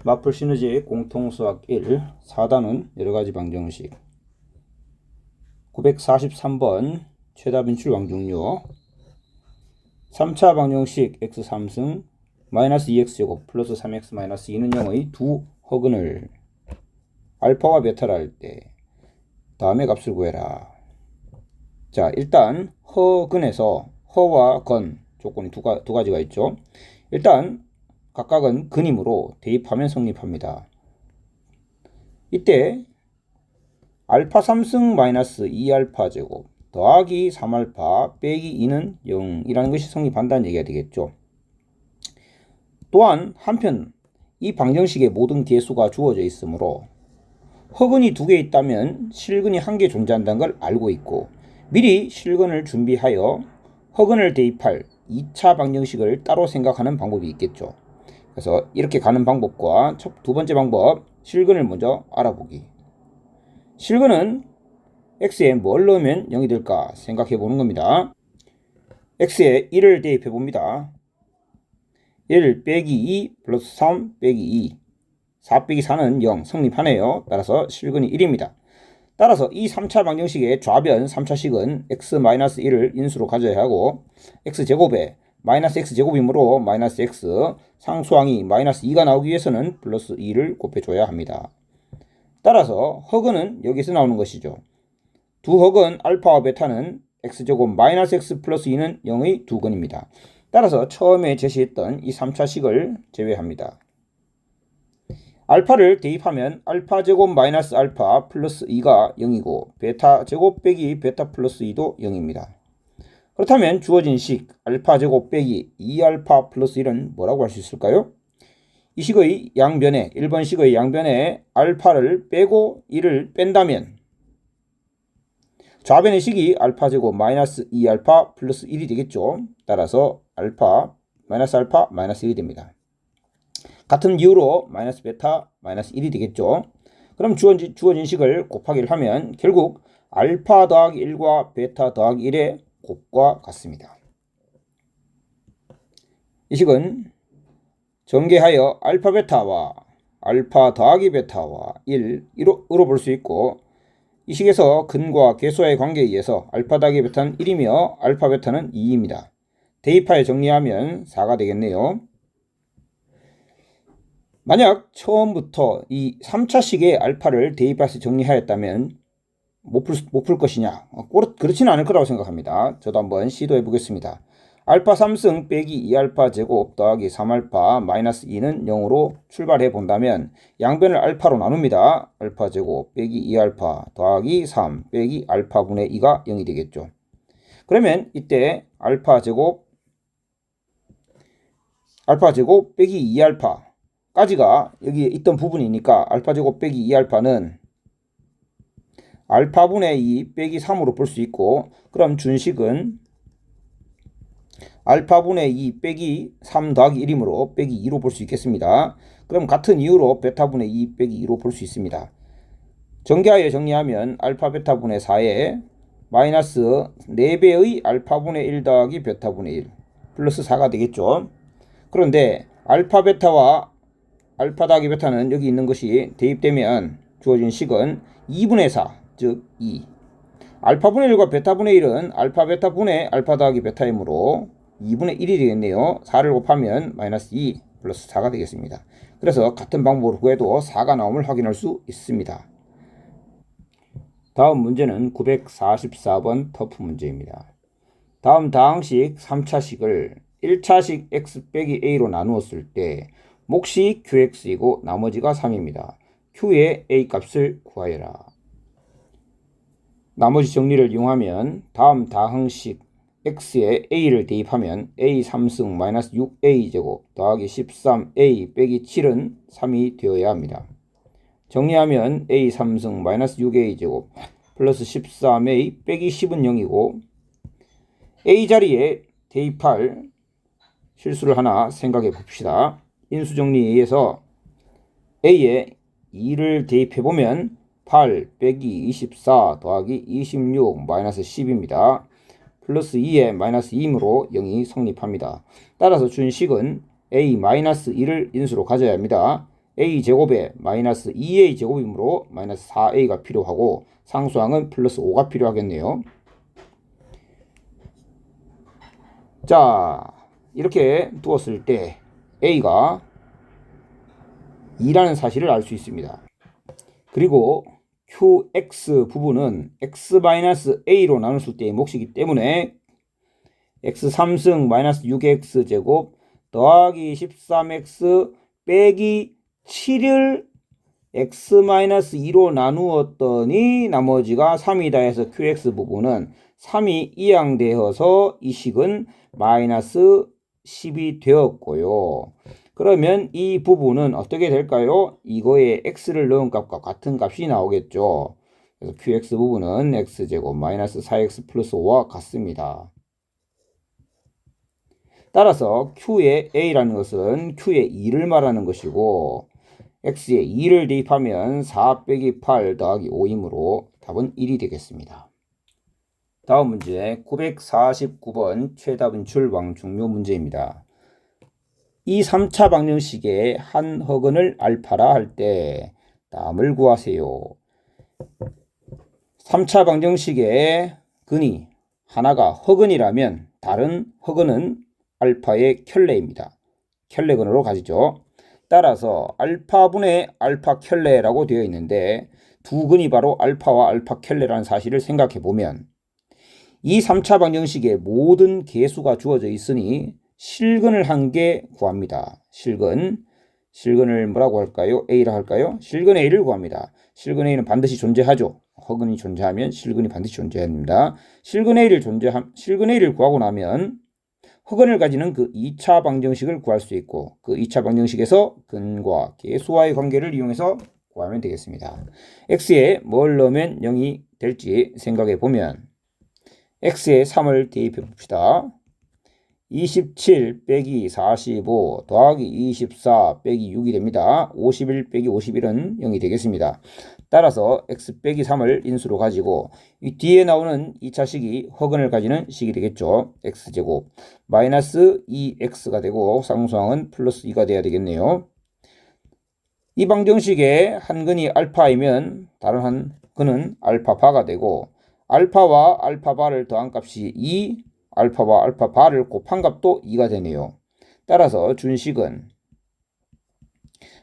마플 시너지 공통수학 1 4단원 여러가지 방정식 943번 최다 분출 왕중요 3차 방정식 x3승 마이너스 2x제곱 플러스 3x 마이너스 2는 0의 두 허근을 알파와 베타를 할 때 다음의 값을 구해라. 자, 일단 허근에서 허와 건 조건이 두 가지가 있죠. 일단 각각은 근이므로 대입하면 성립합니다. 이때 알파 3승 마이너스 2알파 제곱 더하기 3알파 빼기 2는 0이라는 것이 성립한다는 얘기가 되겠죠. 또한 한편 이 방정식의 모든 개수가 주어져 있으므로 허근이 2개 있다면 실근이 1개 존재한다는 걸 알고 있고 미리 실근을 준비하여 허근을 대입할 2차 방정식을 따로 생각하는 방법이 있겠죠. 그래서 이렇게 가는 방법과 두 번째 방법, 실근을 먼저 알아보기. 실근은 x에 뭘 넣으면 0이 될까 생각해 보는 겁니다. x에 1을 대입해 봅니다. 1 빼기 2 플러스 3 빼기 2 4 빼기 4는 0 성립하네요. 따라서 실근이 1입니다. 따라서 이 3차 방정식의 좌변 3차식은 x-1을 인수로 가져야 하고 x제곱에 마이너스 x제곱이므로 마이너스 x 상수항이 마이너스 2가 나오기 위해서는 플러스 2를 곱해줘야 합니다. 따라서 허근은 여기서 나오는 것이죠. 두 허근 알파와 베타는 x제곱 마이너스 x 플러스 2는 0의 두 근입니다. 따라서 처음에 제시했던 이 3차식을 제외합니다. 알파를 대입하면 알파 제곱 마이너스 알파 플러스 2가 0이고 베타 제곱 빼기 베타 플러스 2도 0입니다. 그렇다면 주어진 식 알파 제곱 빼기 2알파 플러스 1은 뭐라고 할 수 있을까요? 이 식의 양변에 1번 식의 양변에 알파를 빼고 1을 뺀다면 좌변의 식이 알파 제곱 마이너스 2알파 플러스 1이 되겠죠. 따라서 알파 마이너스 1이 됩니다. 같은 이유로 마이너스 베타 마이너스 1이 되겠죠. 그럼 주어진 식을 곱하기를 하면 결국 알파 더하기 1과 베타 더하기 1의 곱과 같습니다. 이 식은 전개하여 알파 베타와 알파 더하기 베타와 1으로 볼 수 있고 이 식에서 근과 개수와의 관계에 의해서 알파 더하기 베타는 1이며 알파 베타는 2입니다. 대입하여 정리하면 4가 되겠네요. 만약 처음부터 이 3차식의 알파를 대입해서 정리하였다면 못 풀 것이냐? 그렇지는 않을 거라고 생각합니다. 저도 한번 시도해 보겠습니다. 알파 3승 빼기 2알파 제곱 더하기 3알파 마이너스 2는 0으로 출발해 본다면 양변을 알파로 나눕니다. 알파 제곱 빼기 2알파 더하기 3 빼기 알파분의 2가 0이 되겠죠. 그러면 이때 알파 제곱 빼기 2알파까지가 여기에 있던 부분이니까 알파 제곱 빼기 2알파는 알파분의 2 빼기 3으로 볼 수 있고 그럼 준식은 알파분의 2 빼기 3 더하기 1이므로 빼기 2로 볼 수 있겠습니다. 그럼 같은 이유로 베타분의 2 빼기 2로 볼 수 있습니다. 전개하여 정리하면 알파 베타분의 4에 마이너스 4배의 알파분의 1 더하기 베타분의 1 플러스 4가 되겠죠. 그런데 알파 베타와 알파 더하기 베타는 여기 있는 것이 대입되면 주어진 식은 2분의 4 즉 2 알파분의 1과 베타분의 1은 알파 베타분의 알파 더하기 베타이므로 2분의 1이 되겠네요. 4를 곱하면 마이너스 2 플러스 4가 되겠습니다. 그래서 같은 방법으로 구해도 4가 나옴을 확인할 수 있습니다. 다음 문제는 944번 터프 문제입니다. 다음 다항식 3차식을 1차식 x 빼기 a로 나누었을 때 몫이 qx이고 나머지가 3입니다. q의 a 값을 구하여라. 나머지 정리를 이용하면 다음 다항식 x에 a를 대입하면 a 3승 마이너스 6a 제곱 더하기 13a 빼기 7은 3이 되어야 합니다. 정리하면 a 3승 마이너스 6a 제곱 플러스 13a 빼기 10은 0이고 a 자리에 대입할 실수를 하나 생각해 봅시다. 인수정리에 의해서 a에 2를 대입해 보면 8 빼기 24 더하기 26 마이너스 10입니다. 플러스 2에 마이너스 2이므로 0이 성립합니다. 따라서 준식은 a 마이너스 2를 인수로 가져야 합니다. a제곱에 마이너스 2a제곱이므로 마이너스 4a가 필요하고 상수항은 플러스 5가 필요하겠네요. 자, 이렇게 두었을 때 a가 2라는 사실을 알 수 있습니다. 그리고 qx 부분은 x-a로 나눴을 때의 몫이기 때문에 x 3승 마이너스 6x 제곱 더하기 13x 빼기 7을 x-2로 나누었더니 나머지가 3이다 해서 qx 부분은 3이 이항되어서 이 식은 마이너스 10이 되었고요. 그러면 이 부분은 어떻게 될까요? 이거에 x를 넣은 값과 같은 값이 나오겠죠. 그래서 qx 부분은 x제곱 마이너스 4x 플러스 5와 같습니다. 따라서 q의 a라는 것은 q의 2를 말하는 것이고 x에 2를 대입하면 4 빼기 8 더하기 5이므로 답은 1이 되겠습니다. 다음 문제 949번 최답은 출방 중요 문제입니다. 이 3차 방정식의 한 허근을 알파라 할 때 다음을 구하세요. 3차 방정식의 근이 하나가 허근이라면 다른 허근은 알파의 켤레입니다. 켤레근으로 가지죠. 따라서 알파분의 알파 켤레라고 되어 있는데 두 근이 바로 알파와 알파 켤레라는 사실을 생각해 보면 이 3차 방정식의 모든 계수가 주어져 있으니 실근을 한 개 구합니다. 실근을 뭐라고 할까요? A라 할까요? 실근 A를 구합니다. 실근 A는 반드시 존재하죠. 허근이 존재하면 실근이 반드시 존재합니다. 실근 A를 구하고 나면 허근을 가지는 그 2차 방정식을 구할 수 있고 그 2차 방정식에서 근과 계수와의 관계를 이용해서 구하면 되겠습니다. x에 뭘 넣으면 0이 될지 생각해 보면 x에 3을 대입해 봅시다. 27 빼기 45 더하기 24 빼기 6이 됩니다. 51 빼기 51은 0이 되겠습니다. 따라서 x 빼기 3을 인수로 가지고 이 뒤에 나오는 2차식이 허근을 가지는 식이 되겠죠. x제곱 마이너스 2x가 되고 상수항은 플러스 2가 돼야 되겠네요. 이 방정식의 한 근이 알파이면 다른 한 근은 알파바가 되고 알파와 알파바를 더한 값이 2, 알파와 알파바를 곱한 값도 2가 되네요. 따라서 준식은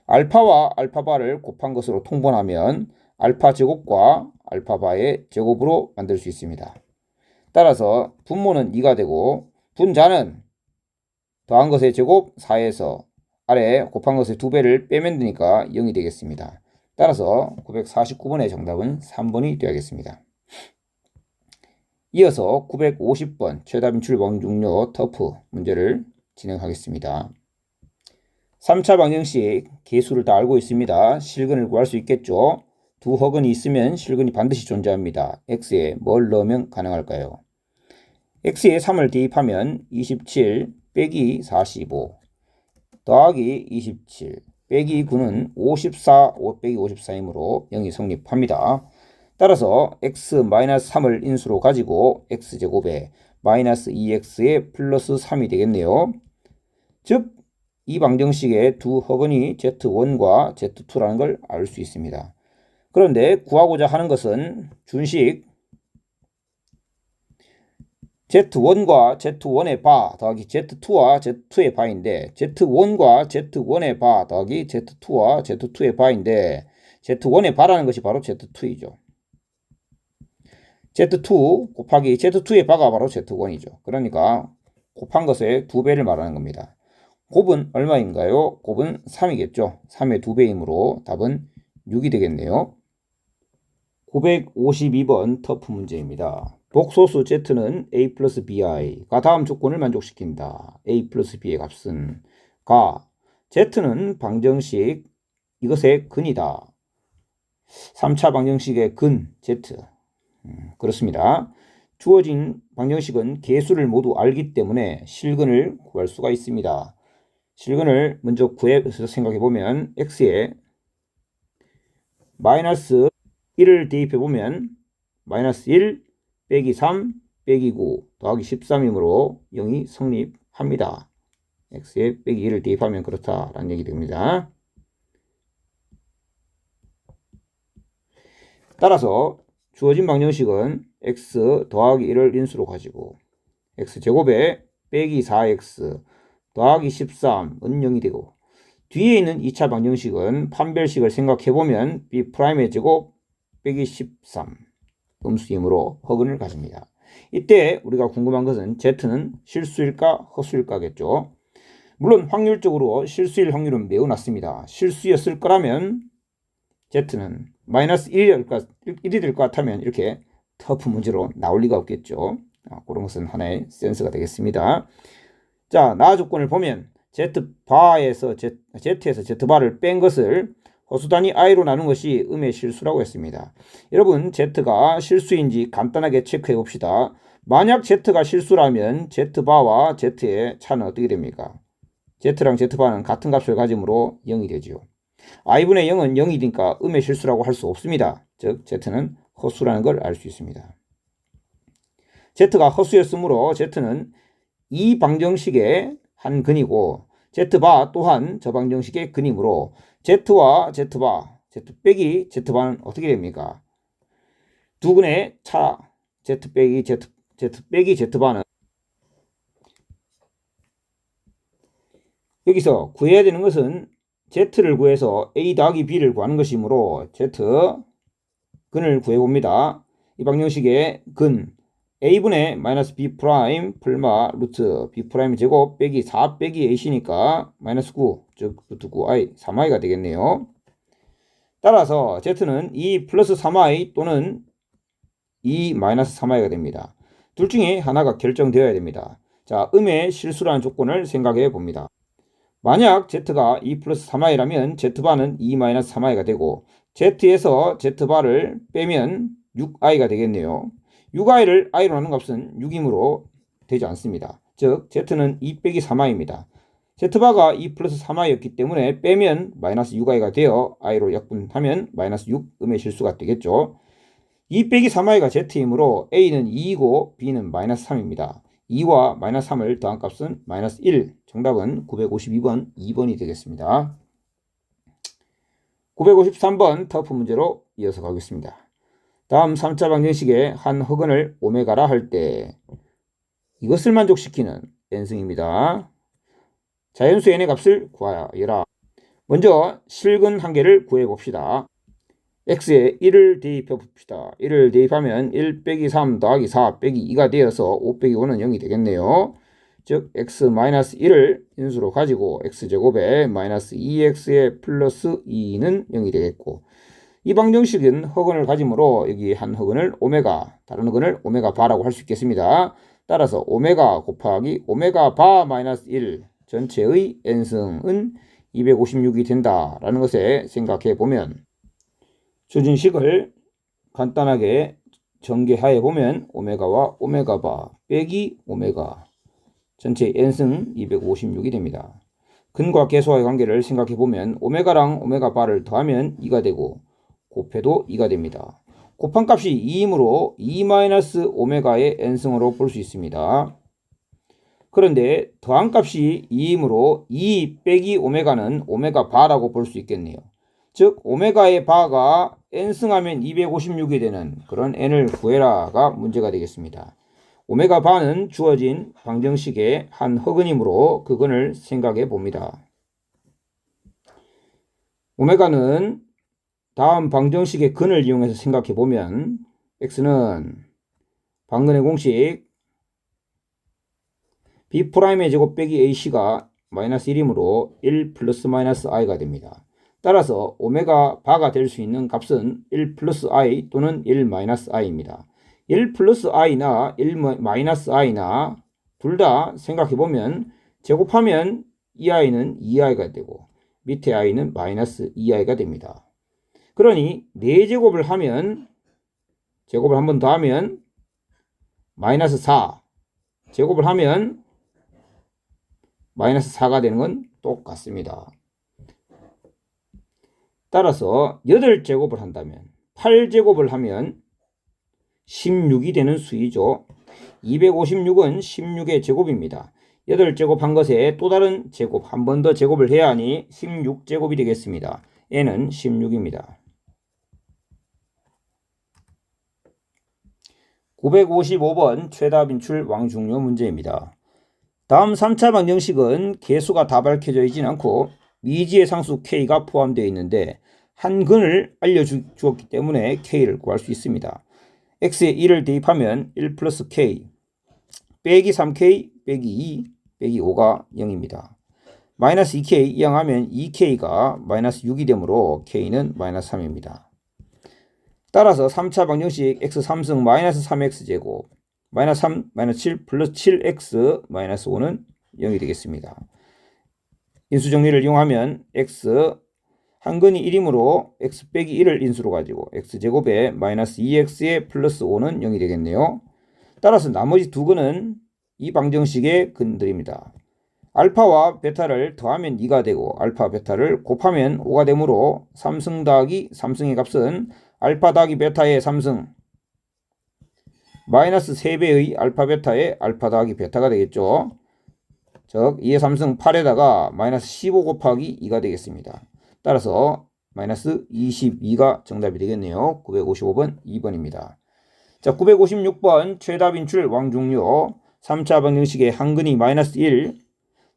알파와 알파바를 곱한 것으로 통분하면 알파 제곱과 알파바의 제곱으로 만들 수 있습니다. 따라서 분모는 2가 되고 분자는 더한 것의 제곱 4에서 아래 곱한 것의 2배를 빼면 되니까 0이 되겠습니다. 따라서 949번의 정답은 3번이 되어야겠습니다. 이어서 950번 최답인 출방 중요 터프 문제를 진행하겠습니다. 3차 방정식 계수를 다 알고 있습니다. 실근을 구할 수 있겠죠. 두 허근이 있으면 실근이 반드시 존재합니다. x에 뭘 넣으면 가능할까요? x에 3을 대입하면 27 빼기 45 더하기 27 빼기 9는 54 5 빼기 54이므로 0이 성립합니다. 따라서 x-3을 인수로 가지고 x제곱에 마이너스 2x에 플러스 3이 되겠네요. 즉 이 방정식의 두 허근이 z1과 z2라는 걸 알 수 있습니다. 그런데 구하고자 하는 것은 준식 z1과 z1의 바 더하기 z2와 z2의 바인데 z1과 z1의 바 더하기 z2와 z2의 바인데 z1의 바라는 것이 바로 z2이죠. z2 곱하기 z2의 바가 바로 z1이죠. 그러니까 곱한 것의 2배를 말하는 겁니다. 곱은 얼마인가요? 곱은 3이겠죠. 3의 2배이므로 답은 6이 되겠네요. 952번 터프 문제입니다. 복소수 z는 a 플러스 bi가 다음 조건을 만족시킨다. a 플러스 b의 값은 가 z는 방정식 이것의 근이다. 3차 방정식의 근 z 그렇습니다. 주어진 방정식은 계수를 모두 알기 때문에 실근을 구할 수가 있습니다. 실근을 먼저 구해서 생각해보면 x에 마이너스 1을 대입해보면 마이너스 1 빼기 3 빼기 9 더하기 13이므로 0이 성립합니다. x에 빼기 1을 대입하면 그렇다라는 얘기 됩니다. 따라서 주어진 방정식은 x 더하기 1을 인수로 가지고 x제곱에 빼기 4x 더하기 13은 0이 되고, 뒤에 있는 2차 방정식은 판별식을 생각해보면 b'의 제곱 빼기 13 음수이므로 허근을 가집니다. 이때 우리가 궁금한 것은 z는 실수일까 허수일까겠죠. 물론 확률적으로 실수일 확률은 매우 낮습니다. 실수였을 거라면 z는 마이너스 1이 될 것 같다면 이렇게 터프 문제로 나올 리가 없겠죠. 그런 것은 하나의 센스가 되겠습니다. 자, 나 조건을 보면 z에서 z바를 뺀 것을 허수단위 i로 나눈 것이 음의 실수라고 했습니다. 여러분, z가 실수인지 간단하게 체크해 봅시다. 만약 z가 실수라면 z바와 z의 차는 어떻게 됩니까? z랑 z바는 같은 값을 가지므로 0이 되죠. i분의 0은 0이니까 음의 실수라고 할 수 없습니다. 즉 z는 허수라는 걸 알 수 있습니다. z가 허수였으므로 z는 이 방정식의 한 근이고 z바 또한 저 방정식의 근이므로 z와 z바, z 빼기 z바는 어떻게 됩니까? 두 근의 차 z 빼기 z바는 여기서 구해야 되는 것은 z를 구해서 a 더하기 b를 구하는 것이므로 z 근을 구해봅니다. 이 방정식의 근 a분의 마이너스 b 프라임 풀마 루트 b 프라임 제곱 빼기 4 빼기 ac니까 마이너스 9, 즉 루트 9i 3i가 되겠네요. 따라서 z는 2 플러스 3i 또는 2 마이너스 3i가 됩니다. 둘 중에 하나가 결정되어야 됩니다. 자, 음의 실수라는 조건을 생각해 봅니다. 만약 z가 2 플러스 3i라면 z바는 2 마이너스 3i가 되고 z에서 z바를 빼면 6i가 되겠네요. 6i를 i로 나눈 값은 6이므로 되지 않습니다. 즉 z는 2 빼기 3i입니다. z바가 2 플러스 3i였기 때문에 빼면 마이너스 6i가 되어 i로 약분하면 마이너스 6 음의 실수가 되겠죠. 2 빼기 3i가 z이므로 a는 2이고 b는 마이너스 3입니다. 2와 마이너스 3을 더한 값은 마이너스 1. 정답은 952번 2번이 되겠습니다. 953번 터프 문제로 이어서 가겠습니다. 다음 3차 방정식의 한 허근을 오메가라 할 때 이것을 만족시키는 n승입니다. 자연수 n의 값을 구하여라. 먼저 실근 한 개를 구해봅시다. x에 1을 대입해 봅시다. 1을 대입하면 1 빼기 3 더하기 4 빼기 2가 되어서 5 빼기 5는 0이 되겠네요. 즉 x 마이너스 1을 인수로 가지고 x제곱에 마이너스 2x에 플러스 2는 0이 되겠고, 이 방정식은 허근을 가지므로 여기 한 허근을 오메가, 다른 허근을 오메가 바라고 할 수 있겠습니다. 따라서 오메가 곱하기 오메가 바 마이너스 1 전체의 n승은 256이 된다라는 것에 생각해 보면, 주진식을 간단하게 전개하여 보면 오메가와 오메가 바 빼기 오메가 전체 n승 256이 됩니다. 근과 계수와의 관계를 생각해 보면 오메가랑 오메가 바를 더하면 2가 되고 곱해도 2가 됩니다. 곱한 값이 2이므로 2-오메가의 n승으로 볼 수 있습니다. 그런데 더한 값이 2이므로 2 빼기 오메가는 오메가 바라고 볼 수 있겠네요. 즉 오메가의 바가 n승하면 256이 되는 그런 n을 구해라가 문제가 되겠습니다. 오메가 바는 주어진 방정식의 한 허근이므로 그 근을 생각해 봅니다. 오메가는 다음 방정식의 근을 이용해서 생각해 보면 x는 방근의 공식 b'의 제곱 빼기 ac가 마이너스 1이므로 1 플러스 마이너스 i가 됩니다. 따라서 오메가 바가 될 수 있는 값은 1 플러스 i 또는 1 마이너스 i입니다. 1 플러스 i나 1 마이너스 i나 둘 다 생각해 보면 제곱하면 이 i는 2i가 되고 밑에 i는 마이너스 2i가 됩니다. 그러니 4제곱을 하면 제곱을 한 번 더 하면 마이너스 4 제곱을 하면 마이너스 4가 되는 건 똑같습니다. 따라서 8제곱을 한다면 8제곱을 하면 16이 되는 수이죠. 256은 16의 제곱입니다. 8제곱 한 것에 또 다른 제곱 한 번 더 제곱을 해야 하니 16제곱이 되겠습니다. n은 16입니다. 955번 최다 빈출 왕중요 문제입니다. 다음 3차 방정식은 개수가 다 밝혀져 있진 않고 미지의 상수 k가 포함되어 있는데 한 근을 알려주었기 때문에 k를 구할 수 있습니다. x에 1을 대입하면 1 플러스 k 빼기 3k 빼기 2 빼기 5가 0입니다. 마이너스 2k 이항하면 2k가 마이너스 6이 되므로 k는 마이너스 3입니다. 따라서 3차 방정식 x 3승 마이너스 3x제곱 마이너스 3 마이너스 7 플러스 7x 마이너스 5는 0이 되겠습니다. 인수정리를 이용하면 x 한근이 1이므로 x 빼기 1을 인수로 가지고 x제곱에 마이너스 2x에 플러스 5는 0이 되겠네요. 따라서 나머지 두 근은 이 방정식의 근들입니다. 알파와 베타를 더하면 2가 되고 알파 베타를 곱하면 5가 되므로 3승 더하기 3승의 값은 알파 더하기 베타의 3승 마이너스 3배의 알파 베타의 알파 더하기 베타가 되겠죠. 즉 2의 3승 8에다가 마이너스 15 곱하기 2가 되겠습니다. 따라서 마이너스 22가 정답이 되겠네요. 955번 2번입니다. 자, 956번 최다 빈출 왕중요 3차 방정식의 한근이 마이너스 1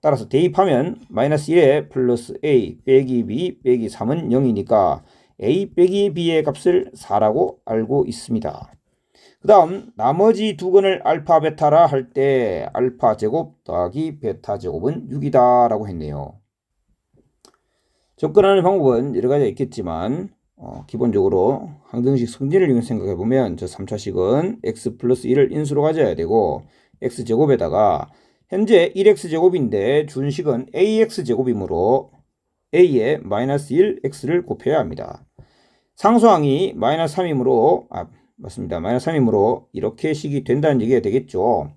따라서 대입하면 마이너스 1에 플러스 a 빼기 b 빼기 3은 0이니까 a 빼기 b의 값을 4라고 알고 있습니다. 그 다음 나머지 두 근을 알파 베타라 할 때 알파 제곱 더하기 베타 제곱은 6이다 라고 했네요. 접근하는 방법은 여러 가지가 있겠지만 기본적으로 항등식 성질을 이용해 생각해 보면 저 3차식은 x 플러스 1을 인수로 가져야 되고 x제곱에다가 현재 1x제곱인데 준식은 ax제곱이므로 a에 마이너스 1x를 곱해야 합니다. 상수항이 마이너스 3이므로 맞습니다. 마이너스 3이므로 이렇게 식이 된다는 얘기가 되겠죠.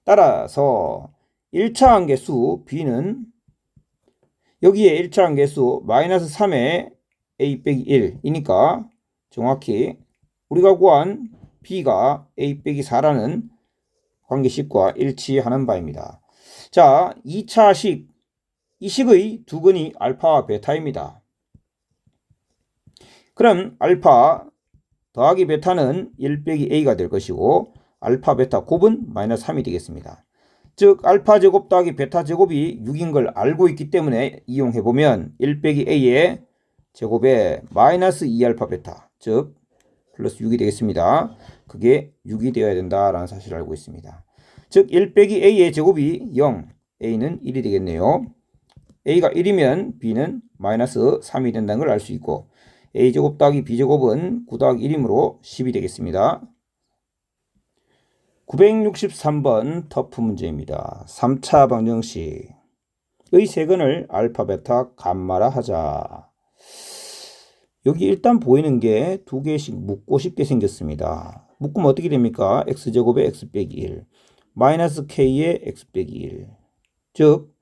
따라서 1차 항계수 b는 여기에 1차 항계수 마이너스 3에 a 빼기 1이니까 정확히 우리가 구한 b가 a 빼기 4라는 관계식과 일치하는 바입니다. 자, 2차식 이 식의 두 근이 알파와 베타입니다. 그럼 알파 더하기 베타는 1 빼기 a가 될 것이고 알파 베타 곱은 마이너스 3이 되겠습니다. 즉 알파 제곱 더하기 베타 제곱이 6인 걸 알고 있기 때문에 이용해보면 1 빼기 a의 제곱에 마이너스 2알파 베타 즉 플러스 6이 되겠습니다. 그게 6이 되어야 된다라는 사실을 알고 있습니다. 즉 1 빼기 a의 제곱이 0 a는 1이 되겠네요. a가 1이면 b는 마이너스 3이 된다는 걸 알 수 있고 a제곱 더하기 b제곱은 9 더하기 1이므로 10이 되겠습니다. 963번 터프 문제입니다. 3차 방정식의 세근을 알파, 베타, 감마라 하자. 여기 일단 보이는 게 두 개씩 묶고 쉽게 생겼습니다. 묶으면 어떻게 됩니까? x제곱에 x 빼기 1 마이너스 k에 x 빼기 1 즉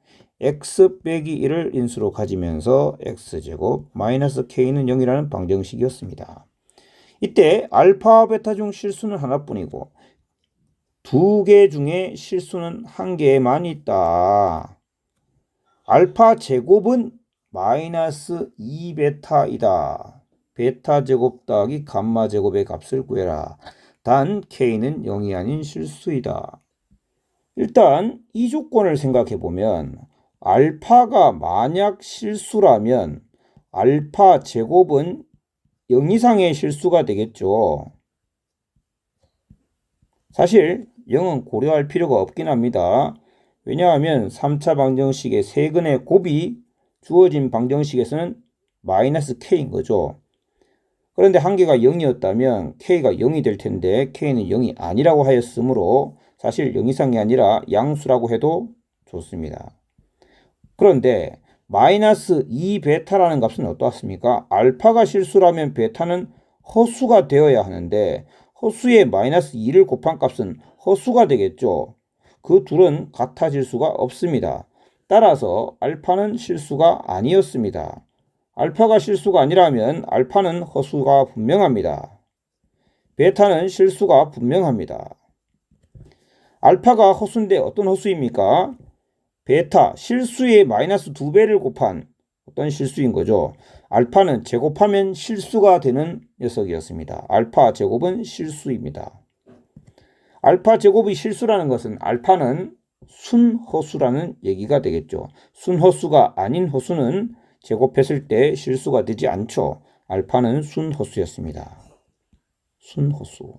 x 빼기 1을 인수로 가지면서 x제곱 마이너스 k는 0이라는 방정식이었습니다. 이때 알파, 베타 중 실수는 하나뿐이고 두 개 중에 실수는 한 개만 있다. 알파 제곱은 마이너스 2베타이다. 베타 제곱 더하기 감마 제곱의 값을 구해라. 단 k는 0이 아닌 실수이다. 일단 이 조건을 생각해 보면 알파가 만약 실수라면 알파 제곱은 0 이상의 실수가 되겠죠. 사실 0은 고려할 필요가 없긴 합니다. 왜냐하면 3차 방정식의 세근의 곱이 주어진 방정식에서는 마이너스 k인 거죠. 그런데 한 개가 0이었다면 k가 0이 될 텐데 k는 0이 아니라고 하였으므로 사실 0 이상이 아니라 양수라고 해도 좋습니다. 그런데 마이너스 2베타라는 값은 어떻습니까? 알파가 실수라면 베타는 허수가 되어야 하는데 허수에 마이너스 2를 곱한 값은 허수가 되겠죠. 그 둘은 같아질 수가 없습니다. 따라서 알파는 실수가 아니었습니다. 알파가 실수가 아니라면 알파는 허수가 분명합니다. 베타는 실수가 분명합니다. 알파가 허수인데 어떤 허수입니까? 베타 실수에 마이너스 2배를 곱한 어떤 실수인 거죠. 알파는 제곱하면 실수가 되는 녀석이었습니다. 알파 제곱은 실수입니다. 알파 제곱이 실수라는 것은 알파는 순허수라는 얘기가 되겠죠. 순허수가 아닌 허수는 제곱했을 때 실수가 되지 않죠. 알파는 순허수였습니다. 순허수.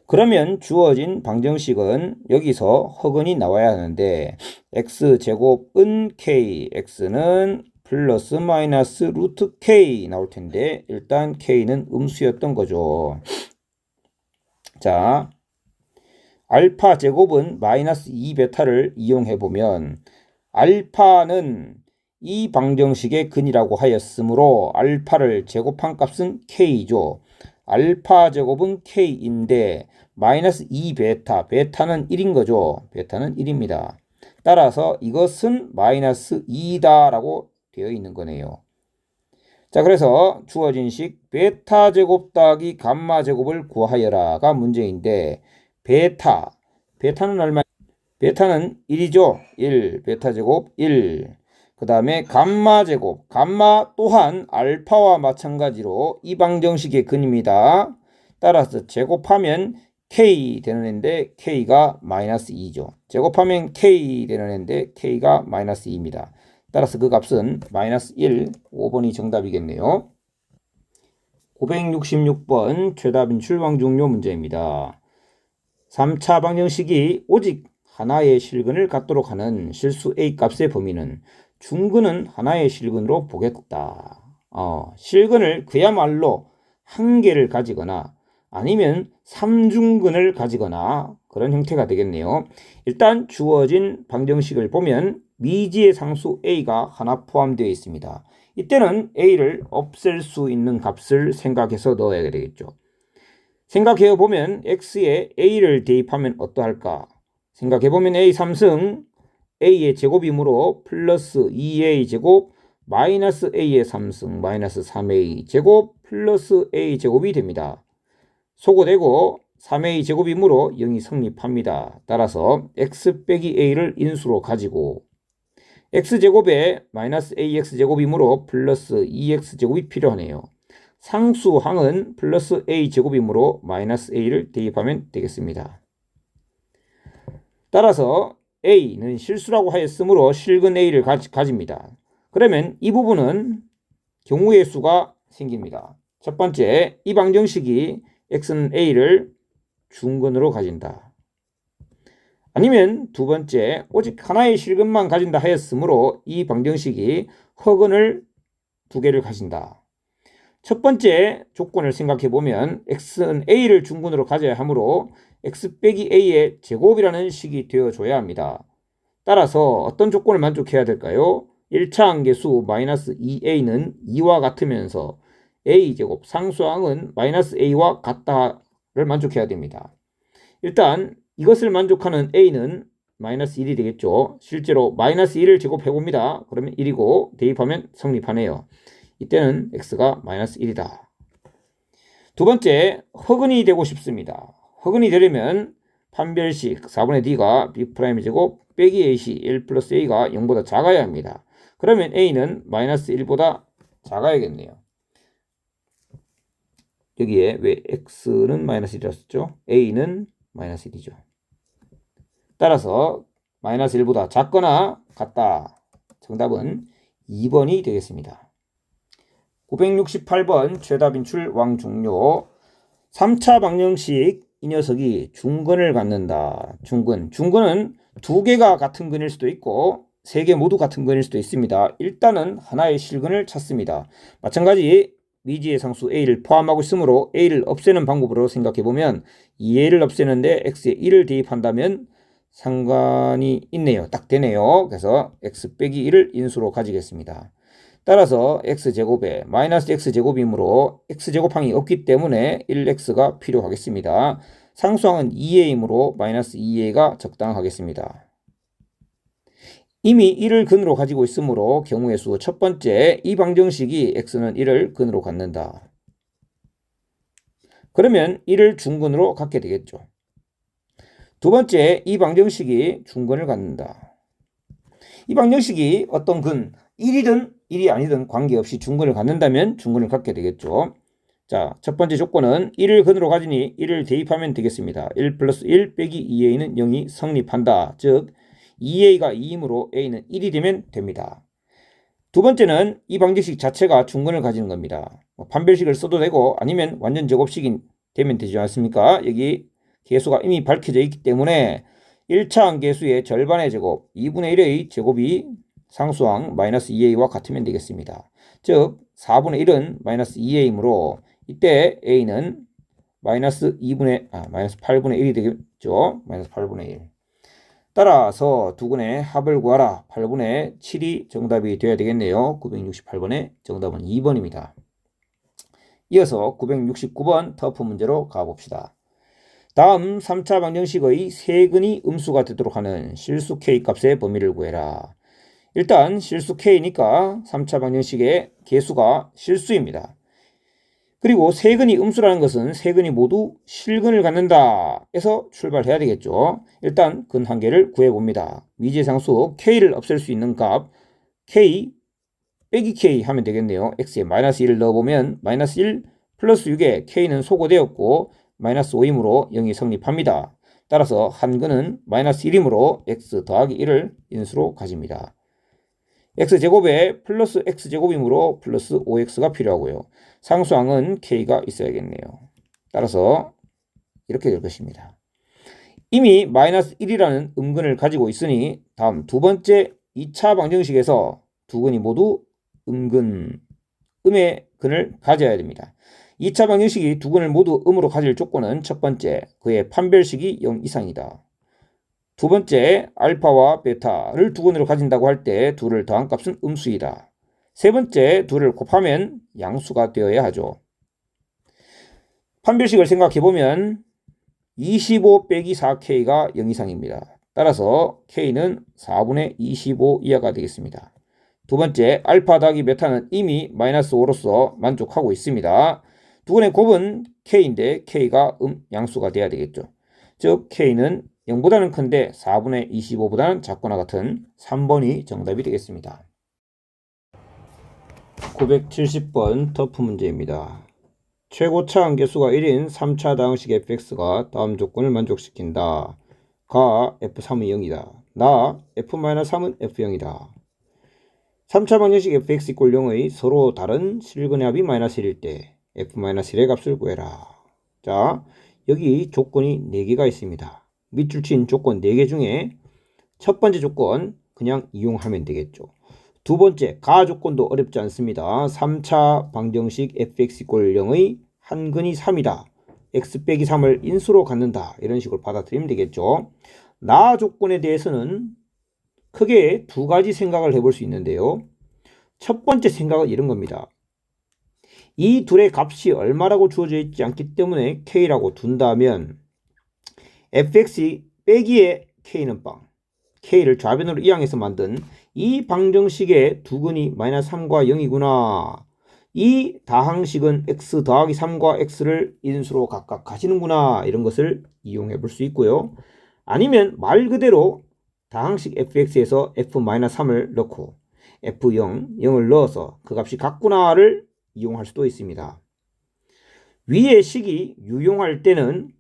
그러면 주어진 방정식은 여기서 허근이 나와야 하는데 x제곱은 k, x는 플러스 마이너스 루트 k 나올 텐데 일단 k는 음수였던 거죠. 자, 알파 제곱은 마이너스 2베타를 이용해 보면 알파는 이 방정식의 근이라고 하였으므로 알파를 제곱한 값은 k죠. 알파 제곱은 k인데 마이너스 2베타, 베타는 1인 거죠. 베타는 1입니다. 따라서 이것은 마이너스 2다 라고 되어 있는 거네요. 자, 그래서 주어진 식 베타 제곱 더하기 감마 제곱을 구하여라가 문제인데 베타는 얼마? 베타는 1이죠. 1, 베타 제곱 1. 그 다음에 감마 제곱, 감마 또한 알파와 마찬가지로 이 방정식의 근입니다. 따라서 제곱하면 k 되는 애인데 k가 마이너스 2죠. 제곱하면 k 되는 애인데 k가 마이너스 2입니다. 따라서 그 값은 마이너스 1, 5번이 정답이겠네요. 966번 최다 빈출 왕중요 문제입니다. 3차 방정식이 오직 하나의 실근을 갖도록 하는 실수 A 값의 범위는 중근은 하나의 실근으로 보겠다. 실근을 그야말로 한 개를 가지거나 아니면 3중근을 가지거나 그런 형태가 되겠네요. 일단 주어진 방정식을 보면 미지의 상수 A가 하나 포함되어 있습니다. 이때는 A를 없앨 수 있는 값을 생각해서 넣어야 되겠죠. 생각해 보면 X에 A를 대입하면 어떠할까? 생각해 보면 A 3승 A의 제곱이므로 플러스 2A 제곱 마이너스 A의 3승 마이너스 3A 제곱 플러스 A 제곱이 됩니다. 소거되고 3A 제곱이므로 0이 성립합니다. 따라서 X 빼기 A를 인수로 가지고 X제곱에 마이너스 AX 제곱이므로 플러스 2X 제곱이 필요하네요. 상수항은 플러스 A 제곱이므로 마이너스 A를 대입하면 되겠습니다. 따라서 A는 실수라고 하였으므로 실근 A를 가집니다. 그러면 이 부분은 경우의 수가 생깁니다. 첫 번째, 이 방정식이 X는 A를 중근으로 가진다. 아니면 두 번째, 오직 하나의 실근만 가진다 하였으므로 이 방정식이 허근을 두 개를 가진다. 첫 번째 조건을 생각해 보면 X는 A를 중근으로 가져야 하므로 X 빼기 A의 제곱이라는 식이 되어줘야 합니다. 따라서 어떤 조건을 만족해야 될까요? 1차 함계수 마이너스 2A는 2와 같으면서 A제곱 상수항은 마이너스 A와 같다를 만족해야 됩니다. 일단 이것을 만족하는 A는 마이너스 1이 되겠죠. 실제로 마이너스 1을 제곱해봅니다. 그러면 1이고 대입하면 성립하네요. 이때는 X가 마이너스 1이다. 두 번째, 허근이 되고 싶습니다. 허근이 되려면 판별식 4분의 D가 B'의 제곱 빼기 A시 1 플러스 A가 0보다 작아야 합니다. 그러면 A는 마이너스 1보다 작아야겠네요. 여기에 왜 X는 마이너스 1이라 썼죠? A는 마이너스 1이죠. 따라서 마이너스 1보다 작거나 같다. 정답은 2번이 되겠습니다. 968번 최다 빈출 왕중요. 3차 방정식 이 녀석이 중근을 갖는다. 중근은 두 개가 같은 근일 수도 있고 세 개 모두 같은 근일 수도 있습니다. 일단은 하나의 실근을 찾습니다. 마찬가지 미지의 상수 A를 포함하고 있으므로 A를 없애는 방법으로 생각해보면 2A를 없애는데 X에 1을 대입한다면 상관이 있네요. 딱 되네요. 그래서 X 빼기 1을 인수로 가지겠습니다. 따라서 X제곱에 마이너스 X제곱이므로 X제곱항이 없기 때문에 1X가 필요하겠습니다. 상수항은 2A이므로 마이너스 2A가 적당하겠습니다. 이미 1을 근으로 가지고 있으므로 경우의 수 첫 번째, 이 방정식이 X는 1을 근으로 갖는다. 그러면 1을 중근으로 갖게 되겠죠. 두 번째, 이 방정식이 중근을 갖는다. 이 방정식이 어떤 근, 1이든 1이 아니든 관계없이 중근을 갖는다면 중근을 갖게 되겠죠. 자, 첫 번째 조건은 1을 근으로 가지니 1을 대입하면 되겠습니다. 1 플러스 1 빼기 2a는 0이 성립한다. 즉 2a가 2이므로 a는 1이 되면 됩니다. 두 번째는 이 방정식 자체가 중근을 가지는 겁니다. 판별식을 써도 되고 아니면 완전 제곱식이 되면 되지 않습니까? 여기 계수가 이미 밝혀져 있기 때문에 1차 함계수의 절반의 제곱 2분의 1의 제곱이 상수항 마이너스 2a와 같으면 되겠습니다. 즉 4분의 1은 마이너스 2a이므로 이때 a는 마이너스 8분의 1이 되겠죠. 마이너스 8분의 1. 따라서 두근의 합을 구하라. 8분의 7이 정답이 되어야 되겠네요. 968번의 정답은 2번입니다. 이어서 969번 터프 문제로 가봅시다. 다음 3차 방정식의 세근이 음수가 되도록 하는 실수 k 값의 범위를 구해라. 일단 실수 k니까 3차 방정식의 개수가 실수입니다. 그리고 세근이 음수라는 것은 세근이 모두 실근을 갖는다 해서 출발해야 되겠죠. 일단 근 한 개를 구해봅니다. 미지상수 k를 없앨 수 있는 값 k 빼기 k 하면 되겠네요. x에 마이너스 1을 넣어보면 마이너스 1 플러스 6에 k는 소거되었고 마이너스 5이므로 0이 성립합니다. 따라서 한 근은 마이너스 1이므로 x 더하기 1을 인수로 가집니다. x제곱에 플러스 x제곱이므로 플러스 5x가 필요하고요. 상수항은 k가 있어야겠네요. 따라서 이렇게 될 것입니다. 이미 마이너스 1이라는 음근을 가지고 있으니 다음 두 번째 2차 방정식에서 두 근이 모두 음의 근을 가져야 됩니다. 2차 방정식이 두 근을 모두 음으로 가질 조건은 첫 번째, 그의 판별식이 0 이상이다. 두 번째, 알파와 베타를 두 근으로 가진다고 할 때 둘을 더한 값은 음수이다. 세 번째, 둘을 곱하면 양수가 되어야 하죠. 판별식을 생각해보면 25 빼기 4k가 0 이상입니다. 따라서 k는 4분의 25 이하가 되겠습니다. 두 번째, 알파 더하기 베타는 이미 마이너스 5로서 만족하고 있습니다. 두 근의 곱은 k인데 k가 양수가 돼야 되겠죠. 즉 k는 0보다는 큰데 4분의 25보다는 작거나 같은 3번이 정답이 되겠습니다. 970번 터프 문제입니다. 최고차 함계수가 1인 3차 다항식 fx가 다음 조건을 만족시킨다. 가 f3은 0이다. 나 f-3은 f0이다. 3차 방정식 fx = 0의 서로 다른 실근의 합이 마이너스 1일 때 f-1의 값을 구해라. 자, 여기 조건이 4개가 있습니다. 밑줄 친 조건 4개 중에 첫 번째 조건 그냥 이용하면 되겠죠. 두 번째 가 조건도 어렵지 않습니다. 3차 방정식 fx = 0의 한 근이 3이다. x 빼기 3을 인수로 갖는다. 이런 식으로 받아들이면 되겠죠. 나 조건에 대해서는 크게 두 가지 생각을 해볼 수 있는데요. 첫 번째 생각은 이런 겁니다. 이 둘의 값이 얼마라고 주어져 있지 않기 때문에 k라고 둔다면 fx 빼기에 k는 빵. k를 좌변으로 이항해서 만든 이 방정식의 두 근이 마이너스 3과 0이구나. 이 다항식은 x 더하기 3과 x를 인수로 각각 가시는구나. 이런 것을 이용해 볼 수 있고요. 아니면 말 그대로 다항식 fx에서 f-3을 넣고 f0, 0을 넣어서 그 값이 같구나를 이용할 수도 있습니다. 위의 식이 유용할 때는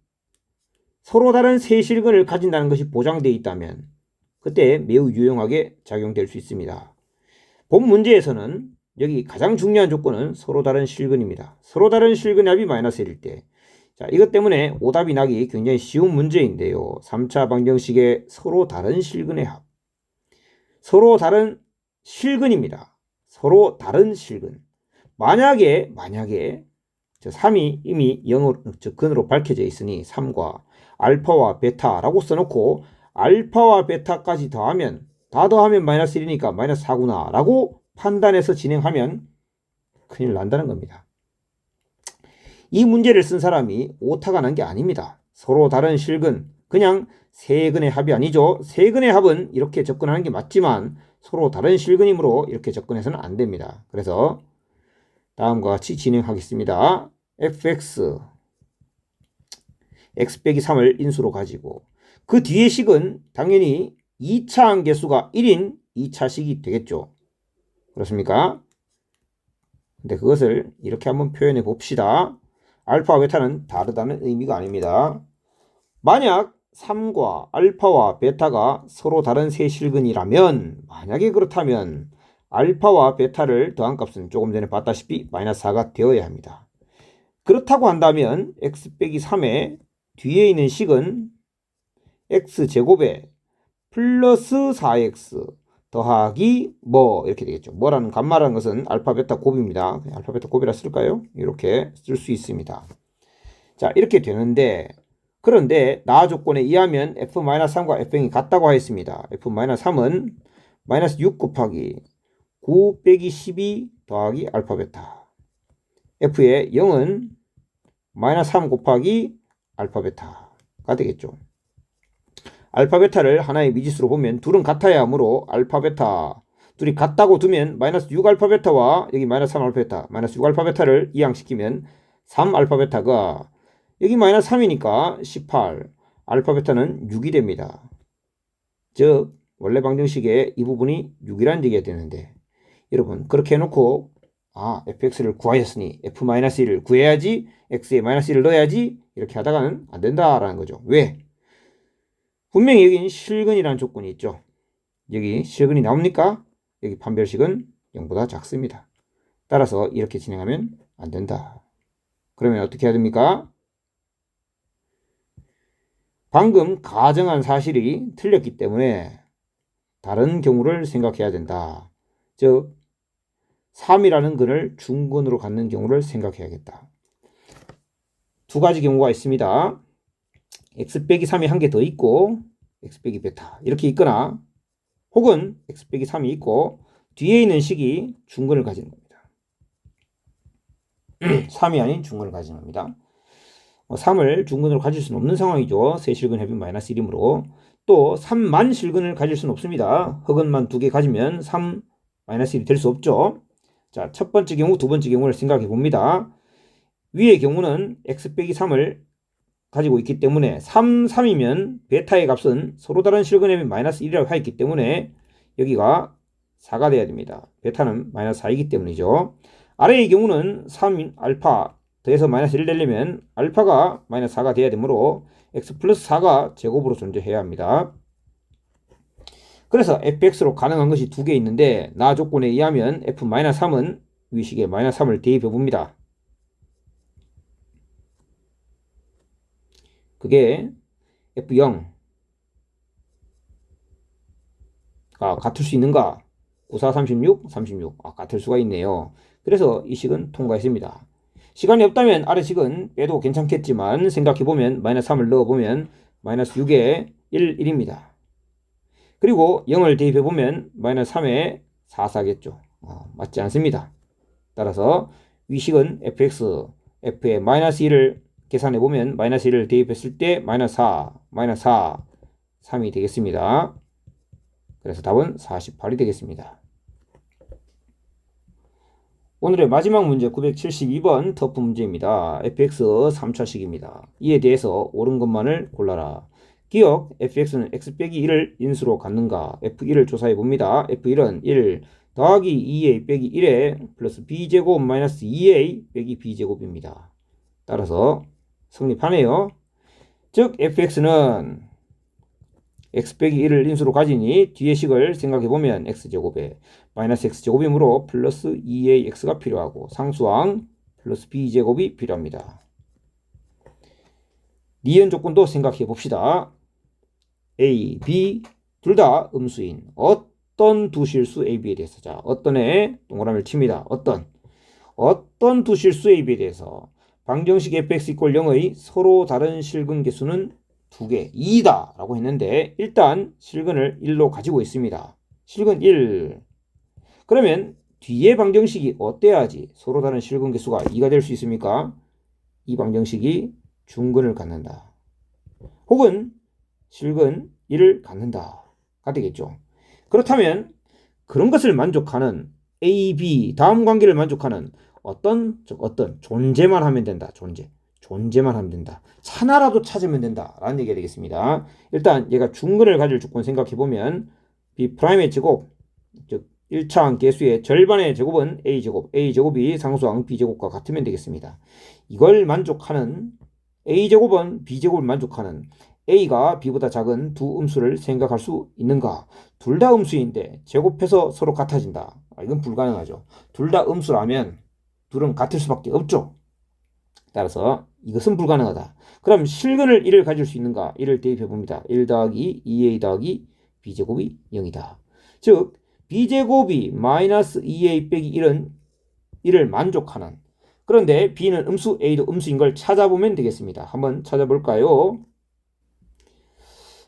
서로 다른 세 실근을 가진다는 것이 보장되어 있다면 그때 매우 유용하게 작용될 수 있습니다. 본 문제에서는 여기 가장 중요한 조건은 서로 다른 실근입니다. 서로 다른 실근의 합이 마이너스 1일 때. 자, 이것 때문에 오답이 나기 굉장히 쉬운 문제인데요. 3차 방정식의 서로 다른 실근의 합. 서로 다른 실근입니다. 서로 다른 실근. 만약에 저 3이 이미 0으로, 즉 근으로 밝혀져 있으니 3과 알파와 베타라고 써놓고 알파와 베타까지 더하면 다 더하면 마이너스 1이니까 마이너스 4구나 라고 판단해서 진행하면 큰일 난다는 겁니다. 이 문제를 쓴 사람이 오타가 난 게 아닙니다. 서로 다른 실근, 그냥 세 근의 합이 아니죠. 세 근의 합은 이렇게 접근하는 게 맞지만 서로 다른 실근이므로 이렇게 접근해서는 안 됩니다. 그래서 다음과 같이 진행하겠습니다. fx x 빼기 3을 인수로 가지고 그 뒤의 식은 당연히 2차 함계수가 1인 2차식이 되겠죠. 그렇습니까? 근데 그것을 이렇게 한번 표현해 봅시다. 알파와 베타는 다르다는 의미가 아닙니다. 만약 3과 알파와 베타가 서로 다른 세 실근이라면, 만약에 그렇다면 알파와 베타를 더한 값은 조금 전에 봤다시피 마이너스 4가 되어야 합니다. 그렇다고 한다면 x 빼기 3의 뒤에 있는 식은 x제곱에 플러스 4x 더하기 뭐 이렇게 되겠죠. 뭐라는 감마라는 것은 알파 베타 곱입니다. 알파 베타 곱이라 쓸까요? 이렇게 쓸 수 있습니다. 자, 이렇게 되는데, 그런데 나 조건에 의하면 f-3과 fx이 같다고 하였습니다. f-3은 마이너스 6 곱하기 9 빼기 12 더하기 알파 베타, f의 0은 마이너스 3 곱하기 알파 베타가 되겠죠. 알파 베타를 하나의 미지수로 보면 둘은 같아야 하므로 알파 베타 둘이 같다고 두면 마이너스 6 알파 베타와 여기 마이너스 3 알파 베타, 마이너스 6 알파 베타를 이항시키면 3 알파 베타가 여기 마이너스 3이니까 18, 알파 베타는 6이 됩니다. 즉 원래 방정식의 이 부분이 6이라는 얘기가 되는데, 여러분 그렇게 해놓고 fx를 구하였으니 f-1을 구해야지, x에 마이너스 1을 넣어야지, 이렇게 하다가는 안 된다라는 거죠. 왜? 분명히 여기 실근이라는 조건이 있죠. 여기 실근이 나옵니까? 여기 판별식은 0보다 작습니다. 따라서 이렇게 진행하면 안 된다. 그러면 어떻게 해야 됩니까? 방금 가정한 사실이 틀렸기 때문에 다른 경우를 생각해야 된다. 즉 3이라는 근을 중근으로 갖는 경우를 생각해야겠다. 두 가지 경우가 있습니다. x 빼기 3이 한 개 더 있고 x 빼기 베타 이렇게 있거나, 혹은 x 빼기 3이 있고 뒤에 있는 식이 중근을 가지는 겁니다. 3이 아닌 중근을 가지는 겁니다. 3을 중근으로 가질 수는 없는 상황이죠. 세 실근 합이 마이너스 1이므로. 또 3만 실근을 가질 수는 없습니다. 허근만 2개 가지면 3 마이너스 1이 될 수 없죠. 자, 첫 번째 경우, 두 번째 경우를 생각해 봅니다. 위의 경우는 x 빼기 3을 가지고 있기 때문에 3, 3이면 베타의 값은 서로 다른 실근합이 마이너스 1이라고 하였기 때문에 여기가 4가 돼야 됩니다. 베타는 마이너스 4이기 때문이죠. 아래의 경우는 3 알파 더해서 마이너스 1을 내려면 알파가 마이너스 4가 돼야 되므로 x 플러스 4가 제곱으로 존재해야 합니다. 그래서 fx로 가능한 것이 두 개 있는데, 나 조건에 의하면 f-3은 위식에 마이너스 3을 대입해 봅니다. 그게 f0가 같을 수 있는가? 9, 4, 36, 36. 같을 수가 있네요. 그래서 이 식은 통과했습니다. 시간이 없다면 아래 식은 빼도 괜찮겠지만 생각해보면 마이너스 3을 넣어보면 마이너스 6에 1, 1입니다. 그리고 0을 대입해보면 마이너스 3에 4, 4겠죠. 맞지 않습니다. 따라서 위식은 fx, f의 마이너스 1을 계산해보면 마이너스 1을 대입했을 때 마이너스 4, 마이너스 4, 3이 되겠습니다. 그래서 답은 48이 되겠습니다. 오늘의 마지막 문제 972번 터프 문제입니다. fx 3차식입니다. 이에 대해서 옳은 것만을 골라라. 기억, fx는 x 빼기 1을 인수로 갖는가? f1을 조사해 봅니다. f1은 1 더하기 2a 빼기 1에 플러스 b제곱 마이너스 2a 빼기 b제곱입니다. 따라서 성립하네요. 즉 fx는 x 빼기 1을 인수로 가지니 뒤의 식을 생각해보면 x제곱에 마이너스 x제곱이므로 플러스 2ax가 필요하고 상수항 플러스 b제곱이 필요합니다. 니은 조건도 생각해 봅시다. a, b 둘 다 음수인 어떤 두 실수 a, b에 대해서, 자 어떤 애 동그라미를 칩니다. 어떤 두 실수 a, b에 대해서 방정식 fx = 0의 서로 다른 실근 개수는 2개, 2다 라고 했는데, 일단 실근을 1로 가지고 있습니다. 실근 1. 그러면 뒤에 방정식이 어때야지 서로 다른 실근 개수가 2가 될 수 있습니까? 이 방정식이 중근을 갖는다, 혹은 실근 1을 갖는다 가 되겠죠. 그렇다면 그런 것을 만족하는 A, B 다음 관계를 만족하는 어떤 존재만 하면 된다. 존재만 하면 된다. 하나라도 찾으면 된다 라는 얘기가 되겠습니다. 일단 얘가 중근을 가질 조건 생각해 보면 B'의 제곱, 즉 1차 함계수의 절반의 제곱은 a제곱, a제곱이 상수항 b제곱과 같으면 되겠습니다. 이걸 만족하는 a제곱은 b제곱을 만족하는 a가 b보다 작은 두 음수를 생각할 수 있는가? 둘 다 음수인데 제곱해서 서로 같아진다. 이건 불가능하죠. 둘 다 음수라면 둘은 같을 수밖에 없죠. 따라서 이것은 불가능하다. 그럼 실근을 1을 가질 수 있는가? 1을 대입해 봅니다. 1 더하기 2a 더하기 b제곱이 0이다. 즉 b제곱이 마이너스 2a 빼기 1은 1을 만족하는, 그런데 b는 음수, a도 음수인 걸 찾아보면 되겠습니다. 한번 찾아볼까요?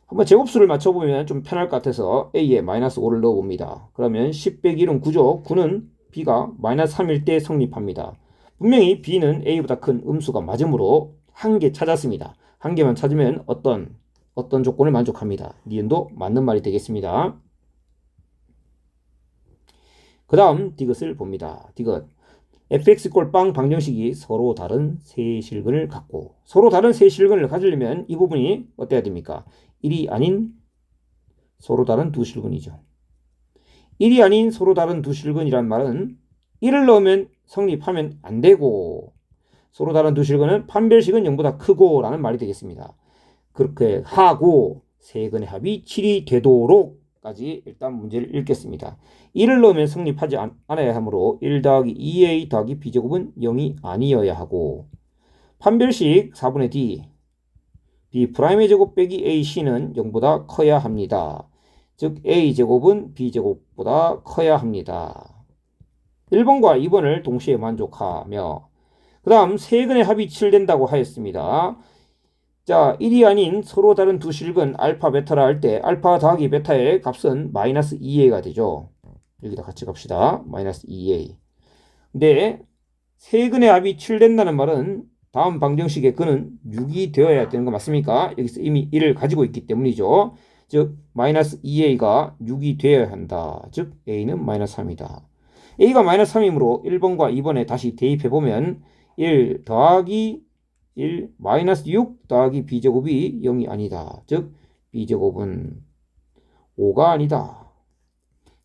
한번 제곱수를 맞춰보면 좀 편할 것 같아서 a에 마이너스 5를 넣어봅니다. 그러면 10 빼기 1은 9죠. 9는 b가 마이너스 3일 때 성립합니다. 분명히 b는 a보다 큰 음수가 맞으므로 한 개 찾았습니다. 한 개만 찾으면 어떤 조건을 만족합니다. 니은도 맞는 말이 되겠습니다. 그 다음 디귿을 봅니다. 디귿 fx 꼴빵 방정식이 서로 다른 세 실근을 갖고, 서로 다른 세 실근을 가지려면 이 부분이 어때야 됩니까? 1이 아닌 서로 다른 두 실근이죠. 1이 아닌 서로 다른 두 실근이란 말은 1을 넣으면 성립하면 안 되고, 서로 다른 두 실근은 판별식은 0보다 크고 라는 말이 되겠습니다. 그렇게 하고 세근의 합이 7이 되도록 까지 일단 문제를 읽겠습니다. 1을 넣으면 성립하지 않아야 하므로 1 더하기 2a 더하기 b제곱은 0이 아니어야 하고, 판별식 4분의 d b'의 제곱 빼기 ac는 0보다 커야 합니다. 즉 a제곱은 b제곱보다 커야 합니다. 1번과 2번을 동시에 만족하며, 그 다음 세근의 합이 7 된다고 하였습니다. 자, 1이 아닌 서로 다른 두 실근 알파 베타라 할 때 알파 더하기 베타의 값은 마이너스 2a가 되죠. 여기다 같이 갑시다. 마이너스 2a. 근데 세근의 합이 7 된다는 말은 다음 방정식의 근은 6이 되어야 되는 거 맞습니까? 여기서 이미 1을 가지고 있기 때문이죠. 즉 마이너스 2a가 6이 되어야 한다. 즉 a는 마이너스 3이다. a가 마이너스 3이므로 1번과 2번에 다시 대입해보면 1 더하기 1 마이너스 6 더하기 b제곱이 0이 아니다. 즉 b제곱은 5가 아니다.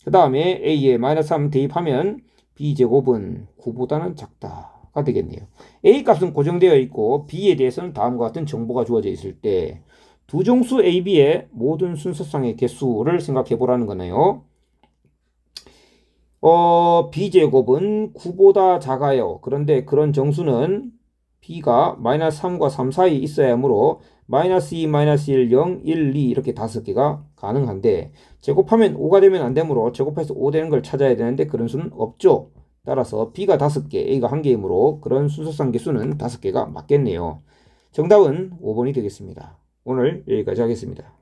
그 다음에 a에 마이너스 3 대입하면 b제곱은 9보다는 작다가 되겠네요. a 값은 고정되어 있고 b에 대해서는 다음과 같은 정보가 주어져 있을 때 두 정수 a, b의 모든 순서상의 개수를 생각해 보라는 거네요. b제곱은 9보다 작아요. 그런데 그런 정수는 b가 마이너스 3과 3 사이에 있어야 하므로 마이너스 2, 마이너스 1, 0, 1, 2 이렇게 5개가 가능한데 제곱하면 5가 되면 안 되므로 제곱해서 5 되는 걸 찾아야 되는데 그런 수는 없죠. 따라서 b가 5개, a가 1개이므로 그런 순서상 개수는 5개가 맞겠네요. 정답은 5번이 되겠습니다. 오늘 여기까지 하겠습니다.